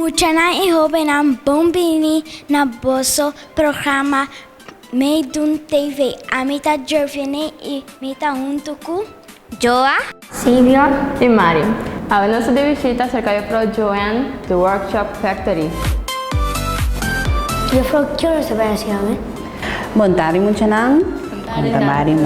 Muchana e Robenam Bombini na Bosso programa Meidun TV. Amita Gervine e Mita Untuku. Joa, Silvia e Mario. A nossa visita acerca do Pro Joanne do Workshop Factory. Eu falo que horas você vai assim, né? Bom tarde, Muchanang. Mari.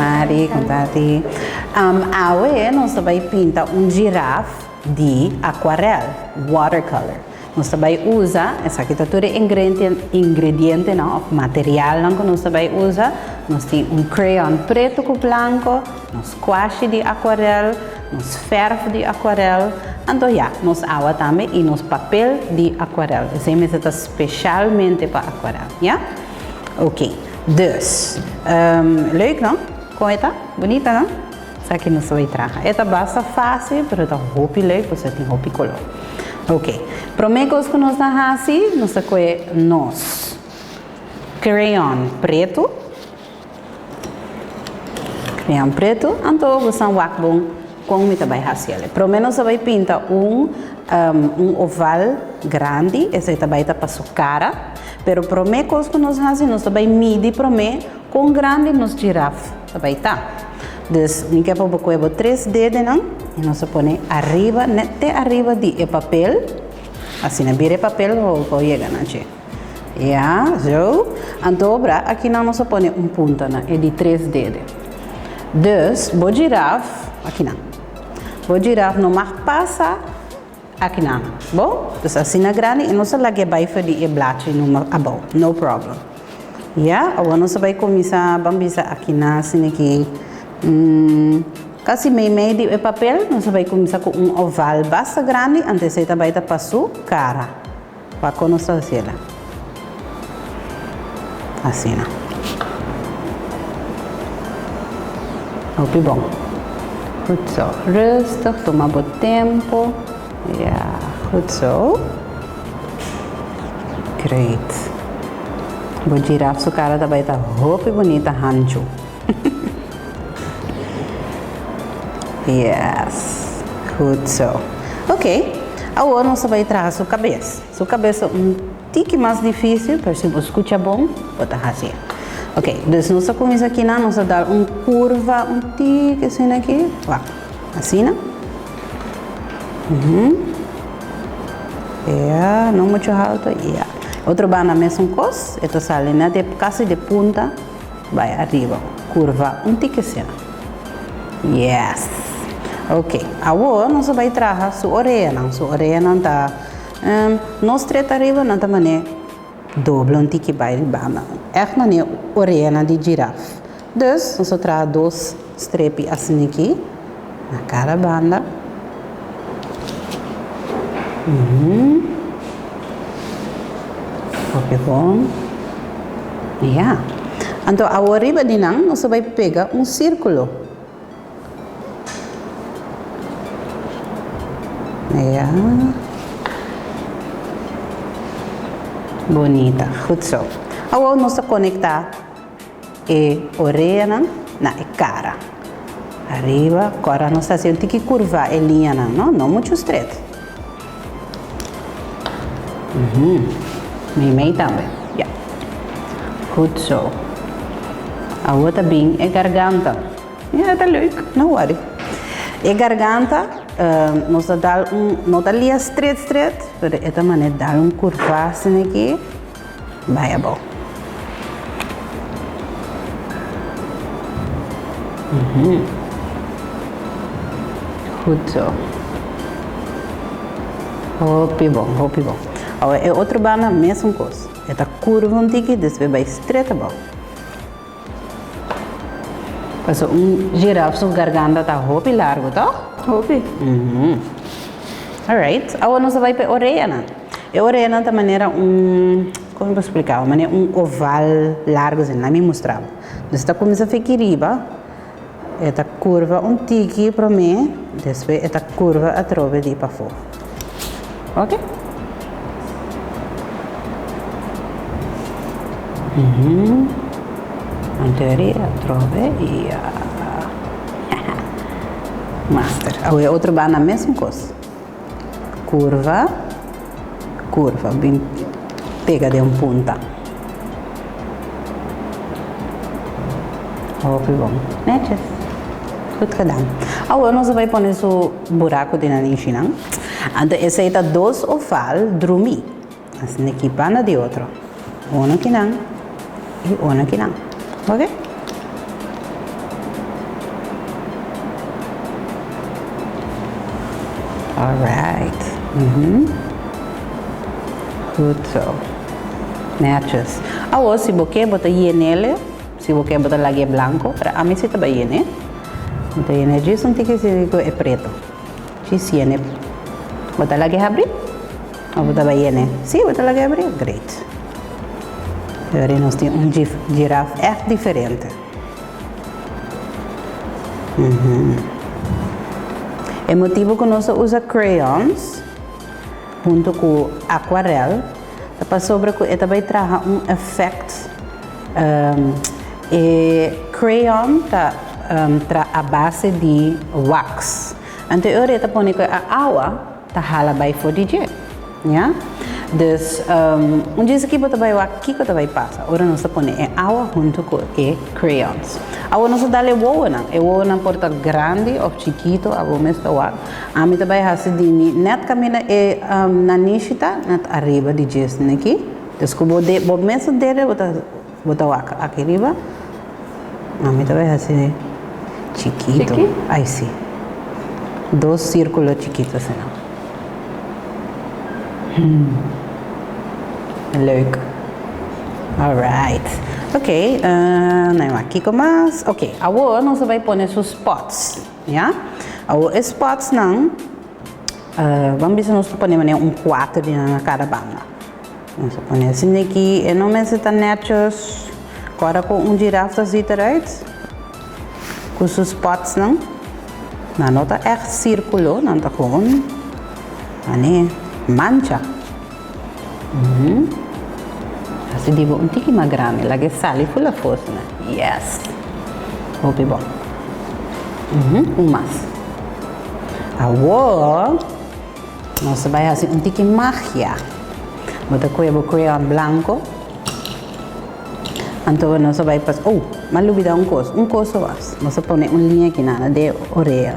Hoje nós vamos pintar girafa de aquarela, watercolor. Nós vamos usar essa aqui tá tudo ingrediente não, material não que nós vamos usar. Nós temos crayon preto com branco, nós squash de aquarela, nós ferro de aquarela. Então nós água também e nós papel de aquarela. Esse é especialmente para aquarela, ja? Ok. Dus, leuk não? Como é? Bonita não? Isso aqui nós vamos trazer. Esta basta fácil, mas está muito leuk, você tem muito color. Ok. Primeira coisa que nós vamos fazer, nós vamos crayon preto. Crayon preto, então você vai bom como você vai fazer. Primeiro nós vamos pintar oval grande, esse vai para sua cara. Pero primeira coisa que nós fazemos, nós vamos medir primeiro com grande nos girafa. Vai estar. Então, nós vamos pôr 3 dedos, não? E nós vamos pôr arriba, nete arriba de papel. Assim, vira papel ou chega, não é? Já, zo. Então, aqui nós vamos pôr ponta, não? É de 3 dedos. Então, o girafa, aqui não. O girafa não mais passa aqui não. Bom, então assim na grande, e nós vamos vai fazer o blato no problem. Já, agora nós vamos começar a aqui na assim aqui. Quase meio de papel, nós vamos começar com oval basta grande, antes de vai para sua cara. Para conosco assim. Assim, não. Ok, bom. Goed zo. Rustig, toma bom tempo. Ja, goed zo. Great. Vou girar sua cara também tá roupa bonita, hancho. Yes, good so. Ok, agora nós vamos trazer sua cabeça. Sua cabeça tique mais difícil, mas se você escuta bom, pode fazer. Ok, então nós começamos aqui, nós vamos dar curva, tique assim aqui. Uau, assim, né? Yeah, não muito alto. Yeah. Outro vai na mesma coisa, então sai na quase de punta, vai arriba, curva, tique assim. Yes. Ok, agora nós vamos trazer sua orelha, não? Sua orelha não está, não estreita arriba, não está mané dobro, tique vai riba, echt mané orelha de girafa. Então, nós vamos trazer 2 strepes assim aqui, na cara banda. Ok, bom. Yeah. Então, ao arriba de nós, nós vamos pegar círculo. Yeah. Bonita, goed zo. Agora nós vamos conectar a orelha na cara. Arriba, agora nós temos que curvar a linha, não muito estreita. Meio também. Yeah. Goed zo. Agora também é garganta. Ja, dat is leuk, não worry. É garganta, nós dá não dá ali straight, mas esta maneira dá curva assim aqui, vai bom. Goed zo. Hopi bom. Agora é outro bana, mesma coisa. Esta curva aqui, desce vai straight bom. Passou girafa, sua garganta está hopi largo, tá? Hopi. Alright. Agora nós vamos para a orelha, né? A orelha de maneira como eu vou explicar? Uma maneira oval largo, assim, não me mostrava. Então, está começando a ficar riba, esta curva tique para mim, depois esta curva a trove de para fora. Ok? Anterior, trove e master. Agora outro vai na mesma coisa. Curva, curva, bem pega de punta. Ok, bom. Netes. Goed gedaan. Agora nós vamos pôr o buraco de nariz, não? Então, esse é dois oval, dormir. Assim, aqui para de outro. Um aqui não. E um aqui não. Ok? Alright. Good so. Netes. Agora, se você quer botar nele, se você quer botar lague branco, para a mim se está bem, né? Então, ele diz que é preto. Se é, botar lague abrir? Ou botar bem, né? Sim, botar lague abrir. Great. Agora nós temos girafa diferente. É motivo que nós usa crayons junto com aquarela para sobre que também traz efeito. Crayon tra a base de wax. Então eu reta põe que a água tá hala by for DJ, yeah? Dus dia que você vai aqui que vai passar. Agora nós põe água junto com crayons. Agora nós dá le woa não. É woa não porta grande ou chiquito, agora mesmo wa. A mim também há de net camina na nichita net arriba de jazz aqui. Dus que bo mesmo dele bota aqui arriba. A mim também há de chiquito. Aí sim. Dois círculos chiquitos assim. Leuk. Alright. Ok, não aqui com mais. Ok, agora nós vamos pôr os spots, yeah? Agora os spots não, vamos ver se nós podemos pôr 4 na cada banda. Nós podemos assim aqui, não me está netos, agora com girafa assim, right? Com os spots não, não está echt círculo, não está com, mancha. Assim digo um tique mais grande, lá que sale full of força, né? Yes. Opa, bom. Mais. Agora, nós vamos fazer um tique magia. Bota o crayon branco. Então, nós vamos fazer, mas olvidar um coisa mais. Nós vamos pôr uma linha aqui na de orelha.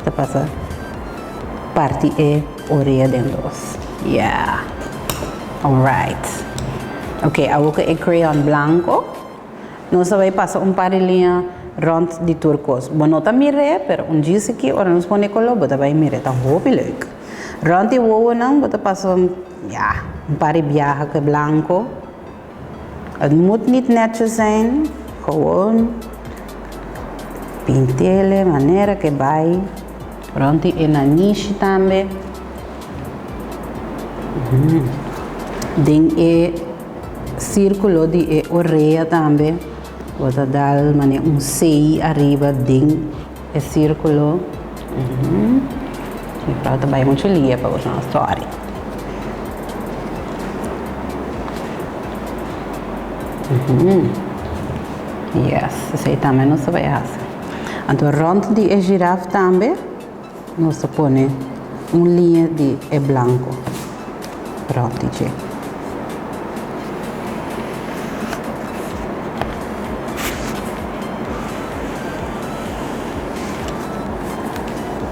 Você passa parte e orelha dentro. Yeah. Alright. Ok, agora é crayon branco. Nós vamos passar par de linha rond de turcos. Bom, não está mire, mas dia aqui, agora nós põe color, bota vai mire, tá muito leuk. Rond de woa não, bota passa par de biaga que branco. Het moet niet netjes zijn, gewoon pintele, maneira que vai. Rond die enaniche também. Ding círculo de orelha também. Vou dar C arriba, ding círculo. E falta bem muito linha para você na história. Yes, isso aí também não se vai fazer. Então, rond de girafa também, nós põe uma linha de branco. Pronto, gente.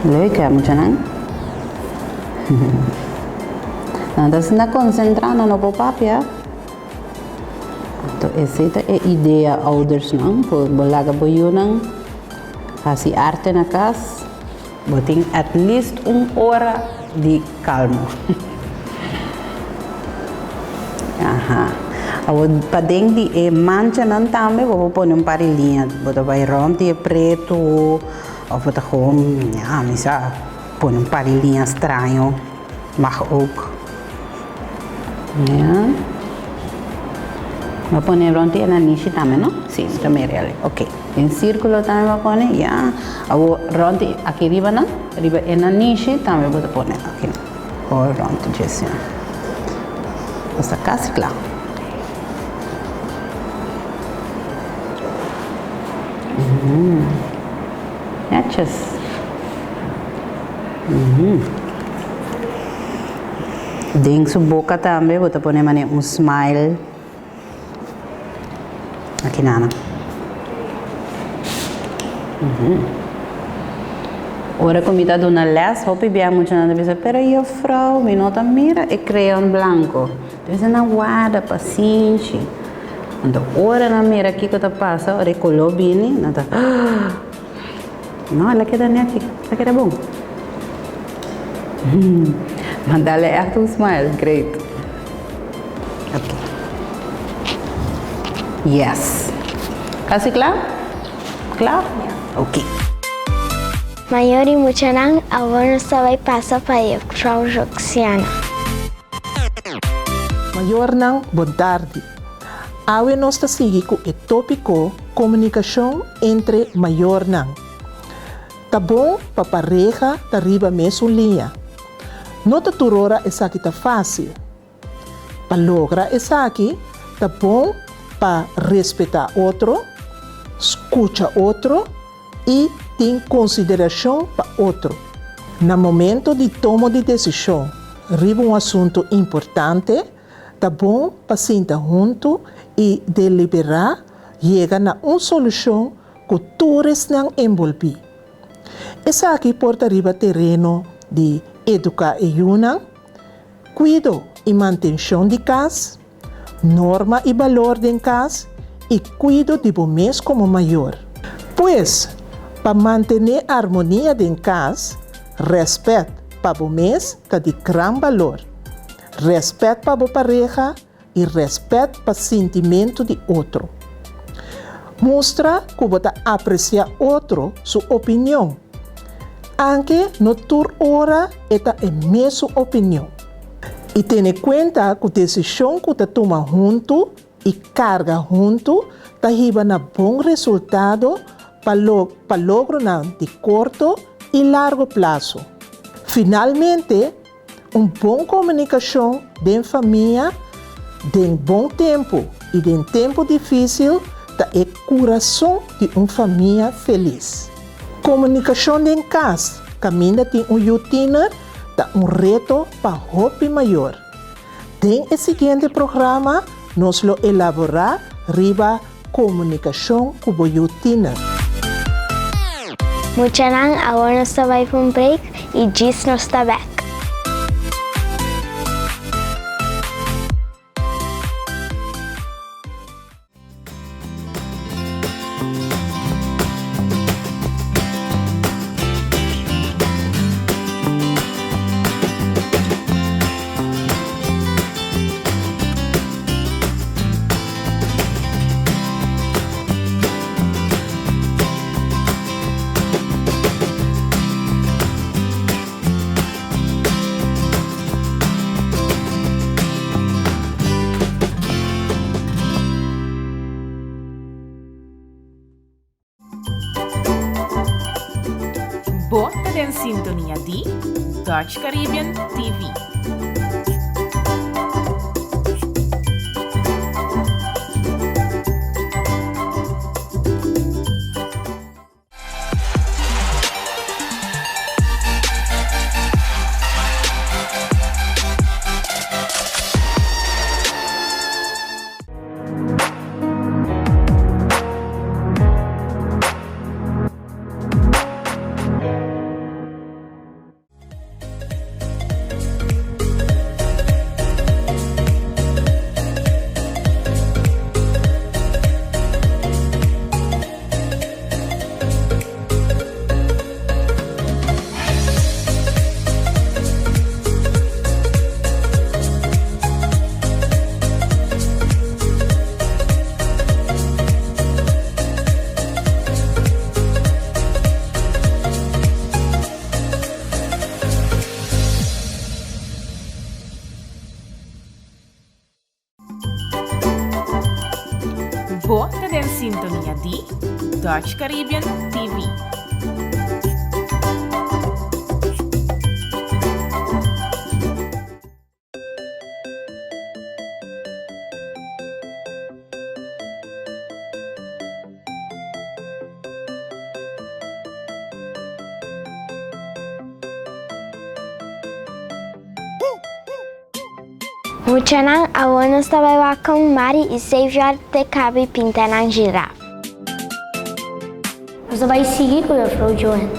Leuk, hè, moet je nou? Nou, dat is niet concentreren op papia. Então, essa é a ideia ouders, não? Por bolaga boiunang, fazer arte na casa, botem at least 1 hora de calma. Para dentro de mancha não também, vou pôr par de linha, vou vai rond de preto, ou vou gewoon, misa, pôr par de linha estranho, mag ook. Ja. Vou pôr rond de na niche também, não? Sim, também é real. Ok. Em círculo também vou pôr, Agora rond aqui arriba, não? Arriba é na niche também vou pôr aqui. Ou rond de assim. Essa casa, claro. Netjes. Em sua boca também, você pode pôr um smile. Aqui, Nana. Ora comida dona les, hopi bia muito nada bisa, pero eu frau, me nota mira e crayon blanco. Então na guarda paciente. Então ora na mira aqui que tá passa, ora colou bini, nada. Não, ela queda nem aqui, ela queda bom. Mandale echt um smile, great. Okay. Yes. Casi claro? Claro? Okay. Mayori muchanang awano sabay pasa pa yung Roxiana. Maior não, boa tarde. Awe nós está seguindo o tópico comunicação entre maior não. Tá bom para pareja tá riba mesmo linha. Não tá turora essa aqui tá fácil. Para lograr essa aqui tá bom para respeitar outro, escuta outro e ter consideração para outro. No momento de toma de decisão, riba um assunto importante, tá bom para sentar junto e deliberar, chegar na uma solução que todos não envolver. Essa aqui porta riba terreno de educar e unam, cuido e manutenção de casa, norma e valor de casa e cuido de vocês como maior. Pois, para manter a harmonia de casa, respeito para vocês está de grande valor. Respeito para a pareja e respeito para o sentimento de outro. Mostra que você aprecia outro, sua opinião. Aunque no tur hora esta é a mesma opinião. E tenha em conta que a decisão que você toma junto e carga junto está dando bom resultado para lograr de curto e largo prazo. Finalmente, boa comunicação de família, de bom tempo e de tempo difícil, é o coração de uma família feliz. Comunicação em casa, caminha tem rotina, dá reto para hobby maior. Tem o seguinte programa, nós lo elaborar riba comunicação com rotina. Muchanang awano sabay pong break e gis nos tabak. Bota en sintonia di Dutch Caribbean TV. Bota en sintonia di Dutch Caribbean TV. Muchanan, abuelo estaba com Mari e 6 horas de cabe pintar na girafa. Você vai seguir com o Frau Joan.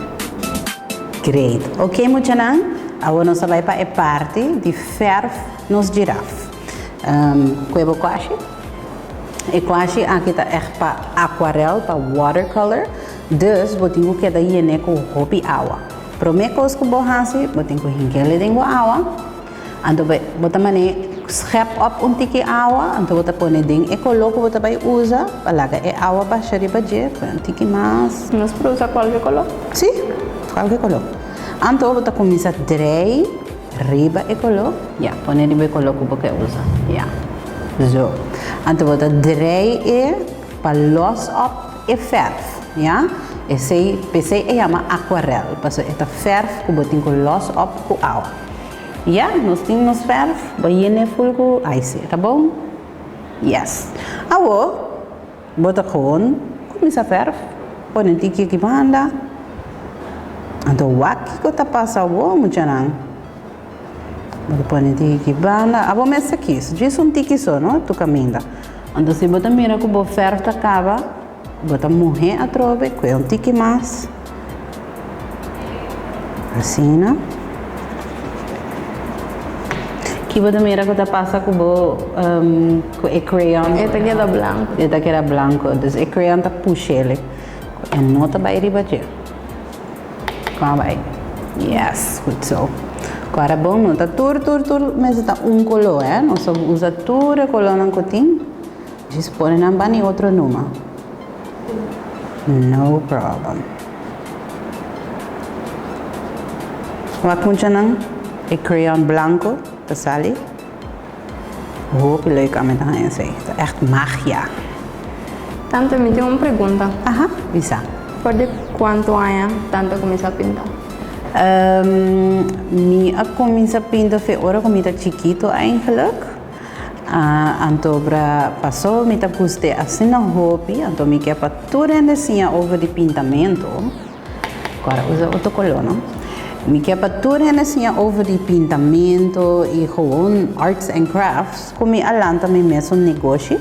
Great. Ok, Muchanan? Agora nós vai para a parte de verf nos girafas. Cuevo quashi. E quashi aqui está para aquarel, para watercolor. Dus, vou ter que dar aí com roupa água. Promekos que vou fazer, vou ter que hinquele de água. Então, vou também schep op tiki água. Então, vou pôr ding e coloco, vou também usar para lá que a água baixa riba de, um tiki mais. Nós para usar qualquer color? Sim, qualquer color. Então, vou começar a drei riba e color. Ja, põe riba e color que você usa. Ja. Zo. Então, vou drei e para los op e verf. Ja. Esse é chama aquarel. Passo esta verf que você tem que los op com água. Ja, nós temos verf, banhene full com ice, tá bom? Yes. Agora, bota gewoon, começa a verf, põe tiki que banda. Então, o que está passando, Muchanan? Bota põe tiki que banda. Agora, mas aqui, diz tiki só, não? Tu caminha. Então, se bota mira que o verf tá acaba, bota morrer a trove, com tiki mais. Assim, né? Que você mira que passa com o crayon. Esta queda branco. Esta queda branco. Então, o crayon está puxando. E não está bem riba de. Como vai? Yes, good so. Agora bom, não está tudo, mas está color, não só usa tudo color não cotim. Just põe na bani outro número. No problem. Wat moet je dan? Ik crayon blanco, dat zal ik. Hopelijk kan met haar zeggen. Echt magia. Tante, me tengo uma pergunta. Aha, visa. Por de quanto anos tanto começa a pintar? Mi comienza a pintar fe ora como está chiquito eigenlijk. Antobra passou me tá custe assim na hobby, então me quer para tudo assim over de pintamento. Agora usa outro color, não? Me quer para tudo assim over de pintamento e gewoon arts and crafts. Como alanta me mesmo negócio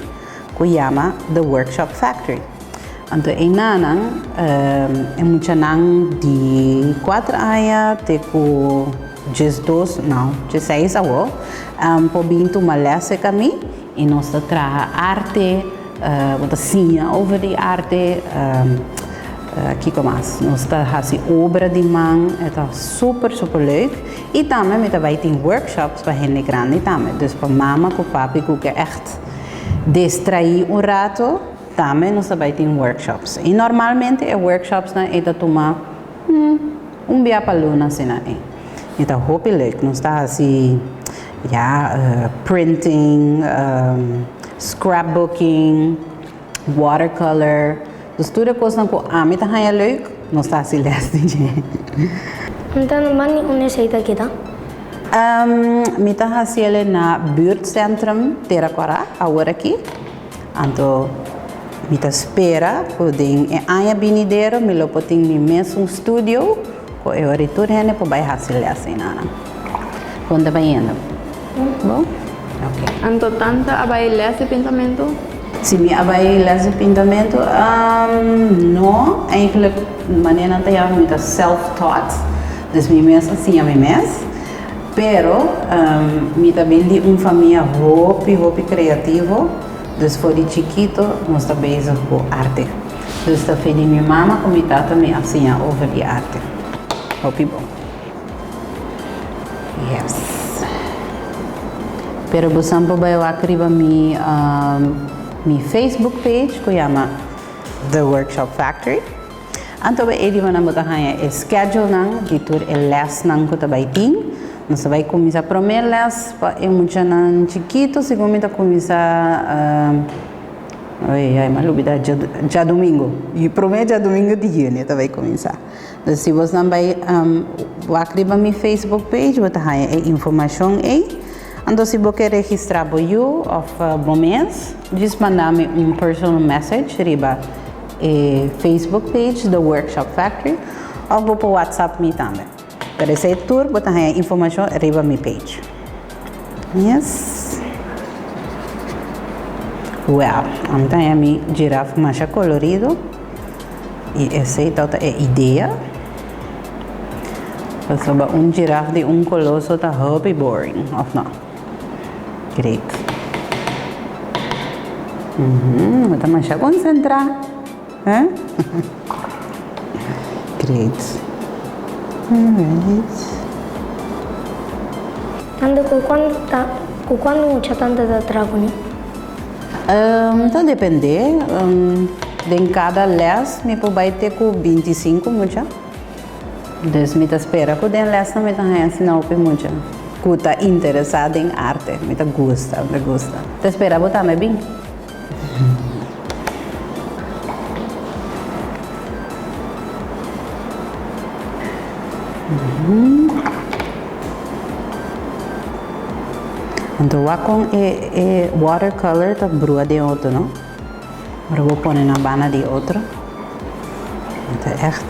que chama The Workshop Factory. Então, em nanang, é muito nang de 4 anos até com 2, não, 16 anos, por bintu malese kami, e nós trabalhamos arte, botacinha over de arte, que mais? Nós fazemos obra de mão, é super leuk. E também me também tem workshops para gente grande também, dus para mama com papi que echt distrair rato. Também nós também temos workshops. E normalmente workshops na é tomar dia para luna assim aí. Então hopelijk nós está assim, printing, scrapbooking, watercolor. Dus tudo coisa que a mim tá leuk, nós está assim leste. Então não vai onde você está aqui, tá? Me tá assim na buurtcentrum Teraquara, agora aqui. Então me espera, podem a binideiro, me lo potem mi mesmo estúdio, com eu retorno para vai fazer assim nada. Quando vai indo? Bom? Ok. Anto tanta abaile esse pensamento? Se me abaile esse pensamento, não, eigenlijk maneira não é muito self-taught, dus me mesmo assim a mim mesmo. Pero me também de família hobby criativo. Dus voor die chiquito, nós estamos bezig com arte. Dus dat vind minha mama como está também assim over die arte. Hopi bom. Yes. Pero busam po ba eu akriba mi Facebook page que chama The Workshop Factory. Anto ba edi mana mo tahanya schedule nang ditur les nang ko tabay ting. Nós vai começar a promessas para eu muito chiquito, segundo me começar mas já domingo e promete já domingo de junho tá vai começar. Então se você não vai escrever meu Facebook page, você vai ter informação aí. Então se você quer registrar para you of momentos, just mandar-me personal message riba Facebook page The Workshop Factory ou por WhatsApp me também. Para esse tour, botar a informação arriba minha page. Yes. Well, então é mi girafa mais colorido. E essa é a ideia. Sobre girafa de colosso está hobby boring, ou não? Great. Vou mais concentrar. Great. Alright. Tanto quando mucha tanta da travoni? Então depende. De cada les, me pode ter com 25 mucha. Então, me espera que den les não me tá ensinando para mucha. Que está interessado em arte, me gosta. Te espera botar me bem. Então, com watercolor tá brua de outro, não? Agora vou pôr na bana de outro. Então, echt,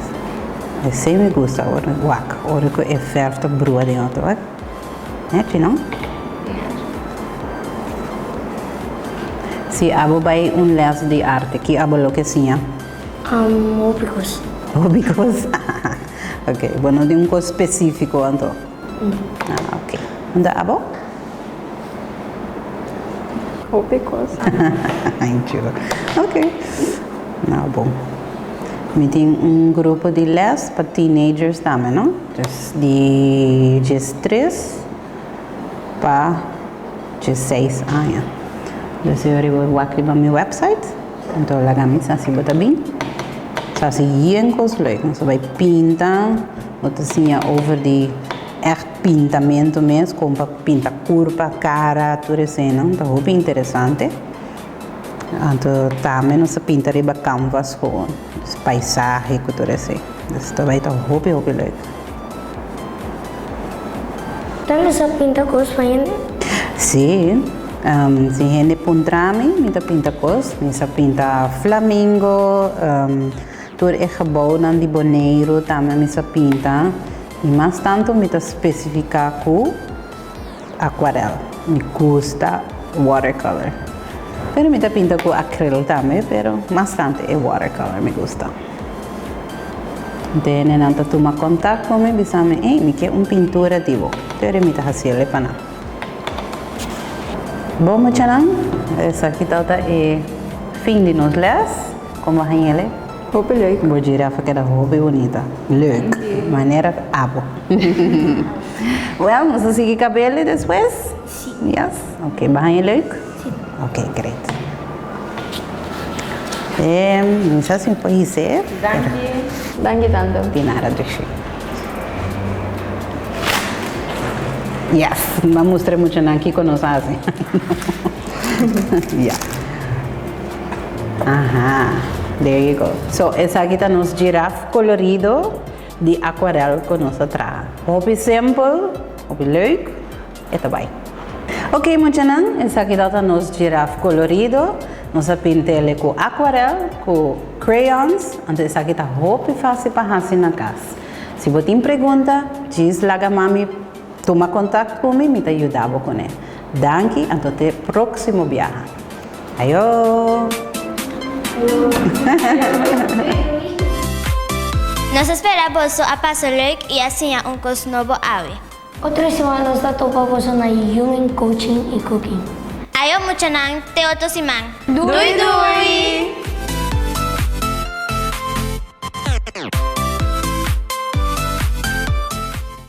esse me gusta, agora que é verf tá brua de outro, né? Não? Se abo vai les de arte, que abo lo que sia? Ópicos. Ópicos? Ok, bueno, de coisa específico, então. Ok. Onde abo? Ópicos. Mentira. Ok. Não, bom. Me tem grupo de les para teenagers também, não? De 3 para 16 anos. Eu vou aqui para meu website. Então, lá camisa assim, bota bem. Só se hier coisa leuk. Você vai pintar, bota assim over de echt pintamento mesmo, como para pintar curva, cara, tudo assim, não? Então, é bem interessante. Então, também você pinta riba canvas com paisagem, tudo assim. Então, vai estar bem leuk. Também você pinta coisas para gente? Sim. Se a gente pintar, me pinta coisas. Me pinta flamingo, tudo é gebouw dan die boneiro, também me pinta. E mais tanto me especificar com aquarela. Me gusta watercolor. Pero me pinta com acryl também, pero mais tanto é watercolor, me gusta. Então, nanta toma contato comigo, me me quer pintura tipo. Então, me fazer para não. Bom, muchanan, essa aqui tá é fim de nos les, como a ele. Hobby leuk. Boa girafa que era hobby bonita. Leuk. Maneira abo. Well, você seguir cabelo depois? Sim. Yes. Ok, bem leuk? Sim. Ok, great. Não sei se pode ser. Danke tanto. De nada, deixa. Yes, me mostrei muito aqui com nós assim. Yeah. Aha. There you go. So, essa aqui está nos girafa colorido de aquarela que nós atrás. Hobby simple, hobby leuk, e tá bem. Ok, muchanan, essa aqui está nos girafa colorido. Nós pintamos com aquarela, com crayons. Então, essa aqui está hobby fácil para fazer na casa. Se você tem pergunta, diz lá a mami, toma contato comigo, me ajudava com ele. Danke, até o próximo viagem. Ayo! Nós esperamos a passar leuk e assim um curso novo ave. Outra semana nós topamos na Human Coaching e Cooking. Ayo mucho nang te otro simang. Duri duri!